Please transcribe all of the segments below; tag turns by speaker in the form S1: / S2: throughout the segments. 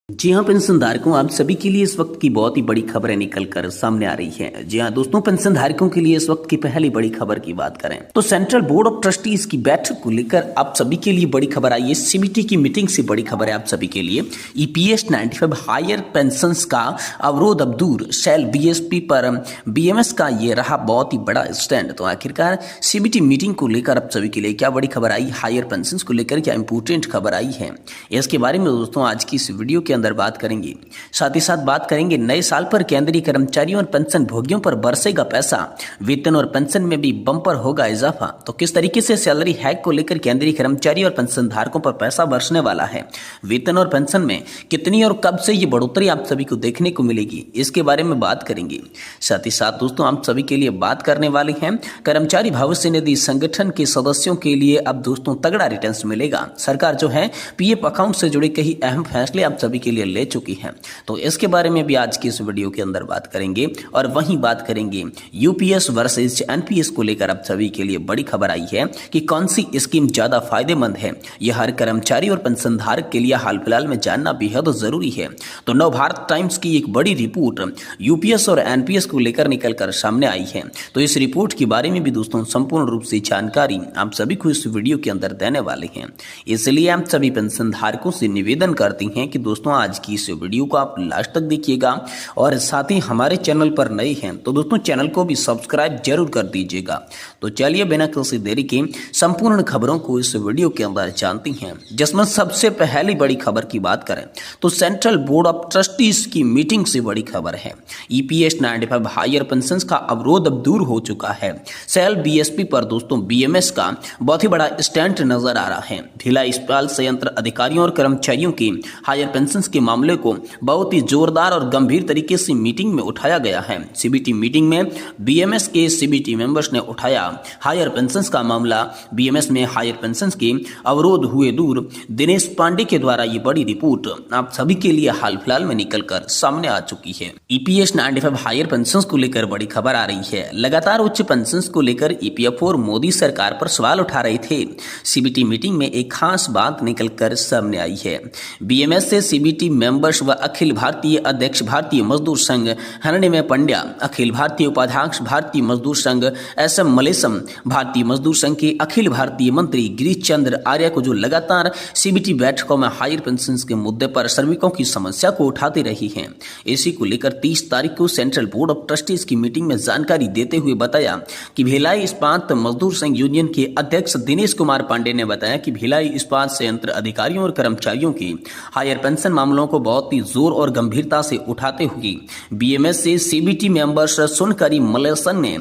S1: जी हाँ पेंशनधारकों, आप सभी के लिए इस वक्त की बहुत ही बड़ी खबरें निकलकर सामने आ रही हैं। जी हाँ दोस्तों, पेंशनधारकों के लिए इस वक्त की पहली बड़ी खबर की बात करें तो सेंट्रल बोर्ड ऑफ ट्रस्टीज की बैठक को लेकर आप सभी के लिए बड़ी खबर आई है। सीबीटी की मीटिंग से बड़ी खबर है आप सभी के लिए। ईपीएस 95 हायर पेंशन का अवरोध अब दूर, सेल बीएसपी पर बीएमएस का ये रहा बहुत ही बड़ा स्टैंड। तो आखिरकार सीबीटी मीटिंग को लेकर आप सभी के लिए क्या बड़ी खबर आई, हायर पेंशन को लेकर क्या इंपोर्टेंट खबर आई है, इसके बारे में दोस्तों आज की इस वीडियो के अंदर बात करेंगे। साथ ही साथ बात करेंगे नए साल पर केंद्रीय कर्मचारियों और पेंशन भोगियों पर बरसेगा पैसा, वेतन और पेंशन में भी बम्पर होगा इजाफा। तो किस तरीके से सैलरी हैक को लेकर केंद्रीय कर्मचारी और पेंशन धारकों पर पैसा बरसने वाला है, वेतन और पेंशन में कितनी और कब से ये बढ़ोतरी आप सभी को देखने को मिलेगी, इसके बारे में बात करेंगे। साथ ही साथ दोस्तों आप सभी के लिए बात करने वाले हैं कर्मचारी भविष्य निधि संगठन के सदस्यों के लिए अब दोस्तों तगड़ा रिटर्न्स मिलेगा। सरकार जो है पीएफ अकाउंट से जुड़े कई अहम फैसले आप सभी के लिए ले चुकी है, तो इसके बारे में भी आज की इस वीडियो के अंदर बात करेंगे। और वहीं बात करेंगे यूपीएस वर्सेस एनपीएस को लेकर आप सभी के लिए बड़ी खबर आई है कि कौन सी स्कीम ज्यादा फायदेमंद है, यह हर कर्मचारी और पेंशनधारक के लिए हाल फिलहाल में जानना बेहद जरूरी है। तो नव भारत टाइम्स की एक बड़ी रिपोर्ट यूपीएस और एनपीएस को लेकर निकलकर सामने आई है। तो इस रिपोर्ट के बारे में भी दोस्तों संपूर्ण रूप से जानकारी आप सभी को इस वीडियो के अंदर देने वाले हैं। इसलिए आप सभी पेंशन धारकों से निवेदन करते हैं कि दोस्तों आज की इस वीडियो को आप लास्ट तक देखिएगा और साथ ही हमारे चैनल पर नए हैं तो दोस्तों चैनल को भी सब्सक्राइब जरूर कर दीजिएगा। तो चलिए बिना किसी देरी के संपूर्ण खबरों को इस वीडियो के अंदर जानते हैं, जिसमें सबसे पहली बड़ी खबर की बात करें तो सेंट्रल बोर्ड ऑफ ट्रस्टीज की मीटिंग से बड़ी खबर है। ईपीएस 95 हायर पेंशन का अवरोध अब दूर हो चुका है। सेल बीएसपी पर दोस्तों बीएमएस का बहुत ही बड़ा स्टैंड नजर आ रहा है। भिलाई इस्पात संयंत्र अधिकारियों और कर्मचारियों की हायर पेंशन के मामले को बहुत ही जोरदार और गंभीर तरीके से मीटिंग में उठाया गया है। सीबीटी मीटिंग में बीएमएस के सीबीटी मेंबर्स ने उठाया हायर पेंशन का मामला। बीएमएस में हायर पेंशन के अवरोध हुए दूर। दिनेश पांडे के द्वारा ये बड़ी रिपोर्ट आप सभी के लिए हाल फिलहाल में निकलकर सामने आ चुकी है। ईपीएस 95 हायर पेंशन को लेकर बड़ी खबर आ रही है। लगातार उच्च पेंशन को लेकर ईपीएफओ और मोदी सरकार पर सवाल उठा रहे थे। सीबीटी मीटिंग में एक खास बात निकलकर सामने आई है। बीएमएस से सीबीटी मेंबर्स व अखिल भारतीय अध्यक्ष भारतीय मजदूर संघ हरणिमय पंड्या, अखिल भारतीय उपाध्यक्ष भारतीय मजदूर संघ एसएम मलेशम, भारतीय मजदूर संघ के अखिल भारतीय मंत्री गिरीश चंद्र आर्य को जो लगातार सीबीटी बैठकों में हायर पेंशन के मुद्दे पर श्रमिकों की समस्या को उठाते रही हैं। इसी को लेकर 30 तारीख को सेंट्रल बोर्ड ऑफ ट्रस्टीज की मीटिंग में जानकारी देते हुए बताया कि भिलाई इस्पात मजदूर संघ यूनियन के अध्यक्ष दिनेश कुमार पांडे ने बताया कि भिलाई इस्पात संयंत्र अधिकारियों और कर्मचारियों की हायर पेंशन मामलों को बहुत ही जोर और गंभीरता से उठाते हुए बीएमएस से सीबीटी मेंबर्स सुनकरी मलेसन ने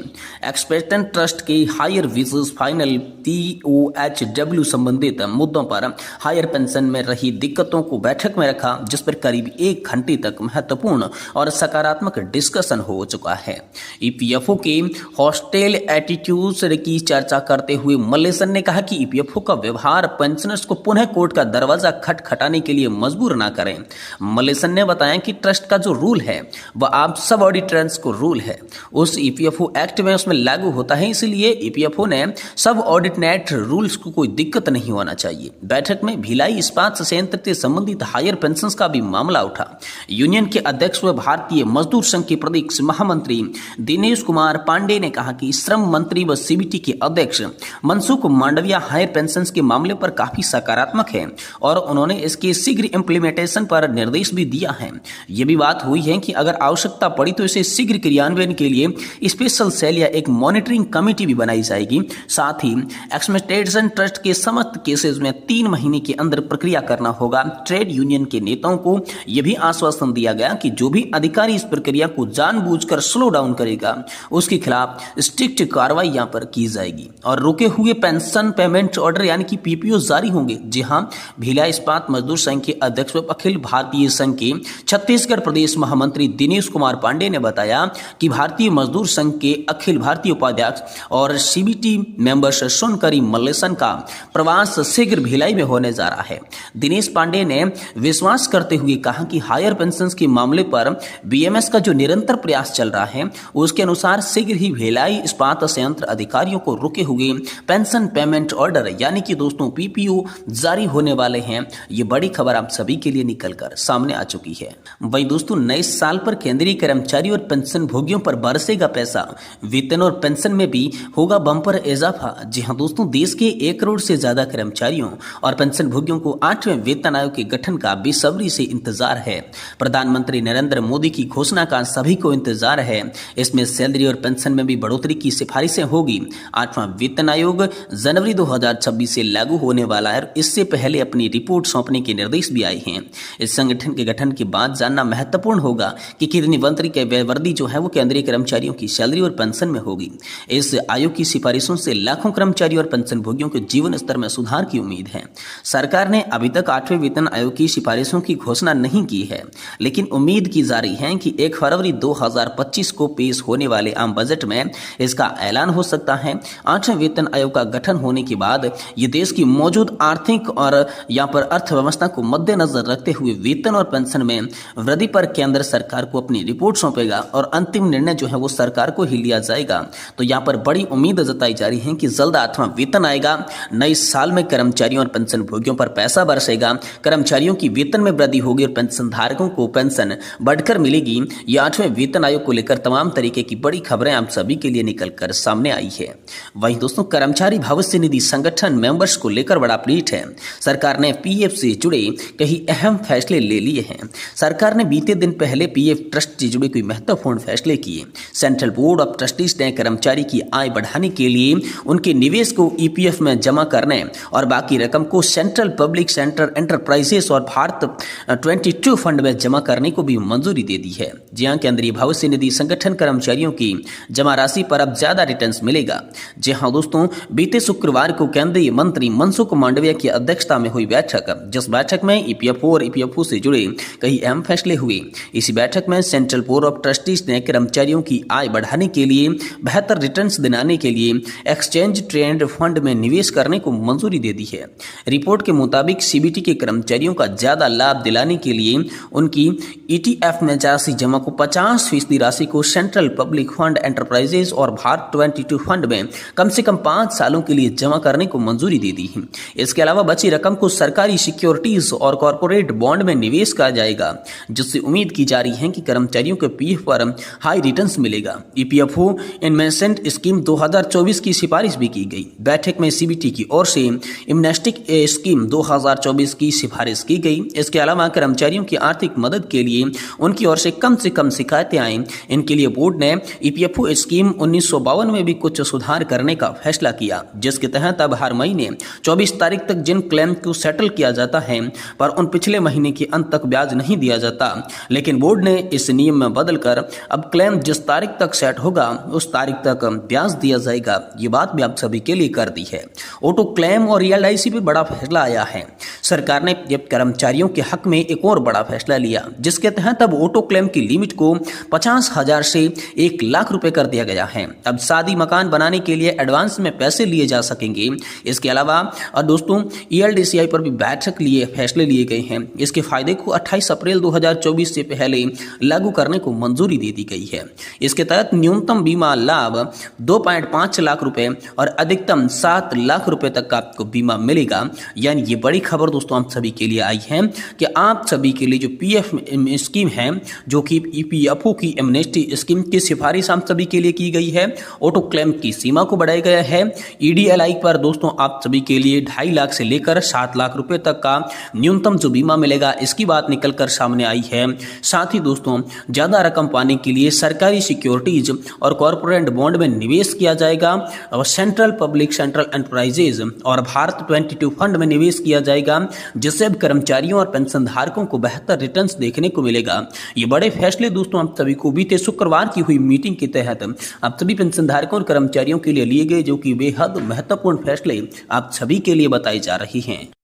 S1: एक्सपेक्टेंट ट्रस्ट के हायर विसेस फाइनल टीओएचडब्ल्यू संबंधित मुद्दों पर हायर पेंशन में रही दिक्कतों को बैठक में रखा, जिस पर करीब 1 घंटे तक महत्वपूर्ण और सकारात्मक डिस्कशन हो चुका है। ईपीएफओ के हॉस्टेल एटीट्यूड्स की चर्चा करते हुए मलेसन ने कहा कि ईपीएफओ का व्यवहार पेंशनर्स को पुनः कोर्ट का दरवाजा खटखटाने के लिए मजबूर ना करें। मलेसन ने बताया कि ट्रस्ट का जो रूल है वह आप सब ऑडिटर्स को रूल है उस ईपीएफओ एक्ट में उसमें लागू होता है, इसलिए ईपीएफओ ने सब ऑडिटनेट रूल्स को कोई दिक्कत नहीं होना चाहिए। बैठक में भिलाई इस्पात संयंत्र से संबंधित हायर पेंशन का भी मामला उठा। यूनियन के अध्यक्ष व भारतीय मजदूर संघ के प्रदेश महामंत्री दिनेश कुमार पांडे ने कहा कि श्रम मंत्री व सीबीटी के अध्यक्ष मनसुख मांडविया हायर पेंशन के मामले पर काफी सकारात्मक है और उन्होंने इसके शीघ्र इम्प्लीमेंटेशन पर निर्देश भी दिया है। यह भी बात हुई है कि अगर आवश्यकता पड़ी तो इसे शीघ्र क्रियान्वयन के लिए स्पेशल सेल या एक मॉनिटरिंग कमेटी भी बनाई जाएगी। साथ ही एक्सपेक्टेशन ट्रस्ट के समस्त केसेस में 3 महीने के अंदर प्रक्रिया करना होगा। ट्रेड यूनियन के नेताओं को यह भी आश्वासन दिया गया कि जो भी अधिकारी इस प्रक्रिया को जानबूझकर स्लो डाउन करेगा उसके खिलाफ स्ट्रिक्ट कार्रवाई यहां पर की जाएगी और रुके हुए पेंशन पेमेंट ऑर्डर यानी कि पीपीओ जारी होंगे। जी हां, भिलाई इस्पात मजदूर संघ के अध्यक्ष व अखिल भारतीय संघ के छत्तीसगढ़ प्रदेश महामंत्री दिनेश कुमार पांडे ने बताया कि भारतीय मजदूर संघ के अखिल भारतीय उपाध्यक्ष और सीबीटी मेंबर्स सुनकरी मलेसन का प्रवास शीघ्र भिलाई में होने जा रहा है। दिनेश पांडे ने विश्वास करते हुए कहा कि हायर पेंशन के मामले पर बीएमएस का जो निरंतर प्रयास चल रहा है उसके अनुसार शीघ्र ही भिलाई इस्पात संयंत्र अधिकारियों को रुके हुए पेंशन पेमेंट ऑर्डर यानी कि दोस्तों पीपीओ जारी होने वाले हैं। ये बड़ी खबर आप सभी के लिए निकलकर सामने आ चुकी है। वहीं दोस्तों नए साल पर केंद्रीय कर्मचारी और पेंशन भोगियों पर बरसेगा पैसा, वेतन और पेंशन में भी होगा बम्पर इजाफा। जी हाँ दोस्तों, देश के 1 करोड़ से ज्यादा कर्मचारियों और पेंशन भोगियों को 8वें वेतन आयोग के गठन का बेसब्री से इंतजार है। प्रधानमंत्री नरेंद्र मोदी की घोषणा का सभी को इंतजार है। इसमें सैलरी और पेंशन में भी बढ़ोतरी की सिफारिशें होगी। 8वां वेतन आयोग जनवरी 2026 से लागू होने वाला है। इससे पहले अपनी रिपोर्ट सौंपने के निर्देश भी आए हैं। इस संगठन के गठन के बाद जानना महत्वपूर्ण होगा कि कितनी मंत्री के वर्दी जो है वो केंद्रीय कर्मचारियों की सैलरी और पेंशन में होगी। इस आयोग की सिफारिशों से लाखों कर्मचारी और पेंशन भोगियों के जीवन स्तर में सुधार की उम्मीद है। सरकार ने अभी तक 8वें वेतन आयोग की सिफारिशों की घोषणा नहीं की है, लेकिन उम्मीद की जा रही है कि 1 फरवरी 2025 को पेश होने वाले आम बजट में इसका ऐलान हो सकता है। 8वें वेतन आयोग का गठन होने के बाद ये देश की मौजूद आर्थिक और यहाँ पर अर्थव्यवस्था को मद्देनजर रखते हुए वेतन और पेंशन में वृद्धि पर केंद्र सरकार को अपनी रिपोर्ट सौंपेगा और अंतिम निर्णय जो है वो सरकार को ही लिया जाएगा। तो यहाँ पर बड़ी उम्मीद जताई जा रही है कि जल्द 8वां वेतन आएगा। नए साल में कर्मचारियों और पेंशन भोगियों पर पैसा बरसेगा, कर्मचारियों की वेतन में वृद्धि होगी और पेंशन धारकों को पेंशन बढ़कर मिलेगी। ये 8वें वेतन आयोग को लेकर तमाम तरीके की बड़ी खबरें आप सभी के लिए निकलकर सामने आई है। वहीं दोस्तों कर्मचारी भविष्य निधि संगठन मेंबर्स को लेकर बड़ा अपडेट है। सरकार ने पीएफ से जुड़े कई अहम फैसले ले लिए हैं। सरकार ने बीते दिन पहले पीएफ ट्रस्ट से जुड़े कोई महत्वपूर्ण फैसले किए। सेंट्रल बोर्ड ऑफ ट्रस्टीज ने कर्मचारी की आय बढ़ाने के लिए उनके निवेश को ईपीएफ में जमा करने और बाकी रकम को सेंट्रल पब्लिक सेक्टर एंटरप्राइजेस और भारत 22 फंड में जमा करने को भी मंजूरी दे दी है। जहां केंद्रीय भविष्य निधि संगठन कर्मचारियों की जमा राशि पर अब ज्यादा रिटर्न्स मिलेगा। जी हाँ दोस्तों, बीते शुक्रवार को केंद्रीय मंत्री मनसुख मांडविया की अध्यक्षता में हुई बैठक, जिस बैठक में ईपीएफओ और ईपीएफओ से जुड़े कई अहम फैसले हुए। इसी बैठक में सेंट्रल बोर्ड ऑफ ट्रस्टीज ने कर्मचारियों की आय बढ़ाने के लिए बेहतर रिटर्न्स दिलाने के लिए एक्सचेंज ट्रेड फंड में निवेश करने को मंजूरी दे दी है। रिपोर्ट के मुताबिक सीबीटी के कर्मचारियों का ज्यादा लाभ दिलाने के लिए उनकी ईटीएफ में राशि जमा को 50% राशि को सेंट्रल पब्लिक फंड एंटरप्राइजेज और भारत 22 फंड में कम से कम 5 सालों के लिए जमा करने को मंजूरी दे दी है। इसके अलावा बची रकम को सरकारी सिक्योरिटीज और कॉर्पोरेट बॉन्ड में निवेश किया जाएगा, जिससे उम्मीद की जा रही है कि कर्मचारियों के पीएफ पर हाई रिटर्न्स मिलेगा। ईपीएफओ इन्वेस्टमेंट स्कीम 2024 की सिफारिश भी की गई। बैठक में सीबीटी की ओर से इम्नेस्टिक स्कीम 2024 की सिफारिश की गई। इसके अलावा कर्मचारियों की आर्थिक मदद के लिए उनकी ओर से कम शिकायतें आए। इनके लिए बोर्ड ने ईपीएफओ स्कीम 1952 में भी कुछ सुधार करने का फैसला किया, जिसके तहत अब हर महीने 24 तारीख तक जिन क्लेम को सेटल किया जाता है पर उन पिछले महीने के अंत तक ब्याज नहीं दिया जाता। लेकिन बोर्ड ने इस नियम में बदलकर अब क्लेम जिस तारीख तक सेट होगा उस तारीख तक ब्याज दिया जाएगा। ये बात भी आप सभी के लिए कर दी है। ऑटो क्लेम और एलआईसी पे बड़ा फैसला आया है। सरकार ने कर्मचारियों के हक में एक और बड़ा फैसला लिया, जिसके तहत अब ऑटो क्लेम की लिमिट को 50,000 से 1 लाख रुपए कर दिया गया है। अब शादी मकान बनाने के लिए एडवांस में पैसे लिए जा सकेंगे। इसके अलावा और दोस्तों ईएलडीसीआई पर भी बैठक लिए फैसले लिए गए हैं। इसके फायदे को 28 अप्रैल 2024 से पहले लागू करने को मंजूरी दे दी गई है। इसके तहत न्यूनतम बीमा लाभ 2.5 लाख रुपए और अधिकतम 7 लाख रुपए तक का आपको बीमा मिलेगा। यानी ये बड़ी खबर दोस्तों आप सभी के लिए आई है कि आप सभी के लिए जो पीएफ स्कीम है, जो कि ईपीएफओ की एमनेस्टी स्कीम की सिफारिश आप सभी के लिए की गई है। ऑटो क्लेम की सीमा को बढ़ाया गया है। ईडीएलआई पर दोस्तों आप सभी के लिए 2.5 लाख से लेकर 7 लाख रुपए तक का न्यूनतम जो बीमा मिलेगा, इसकी बात निकलकर सामने आई है। साथ ही दोस्तों ज्यादा रकम पाने के लिए सरकारी सिक्योरिटीज और कॉर्पोरेट बॉन्ड में निवेश किया जाएगा और सेंट्रल पब्लिक सेक्टर एंटरप्राइजेज और भारत 22 फंड में निवेश किया जाएगा, जिससे अब कर्मचारियों और पेंशन धारकों को बेहतर रिटर्न्स देखने को मिलेगा। ये बड़े फैसले दोस्तों आप सभी को बीते शुक्रवार की हुई मीटिंग के तहत आप सभी पेंशन धारकों और कर्मचारियों के लिए लिए गए, जो कि बेहद महत्वपूर्ण फैसले आप सभी के लिए बताए जा रहे हैं।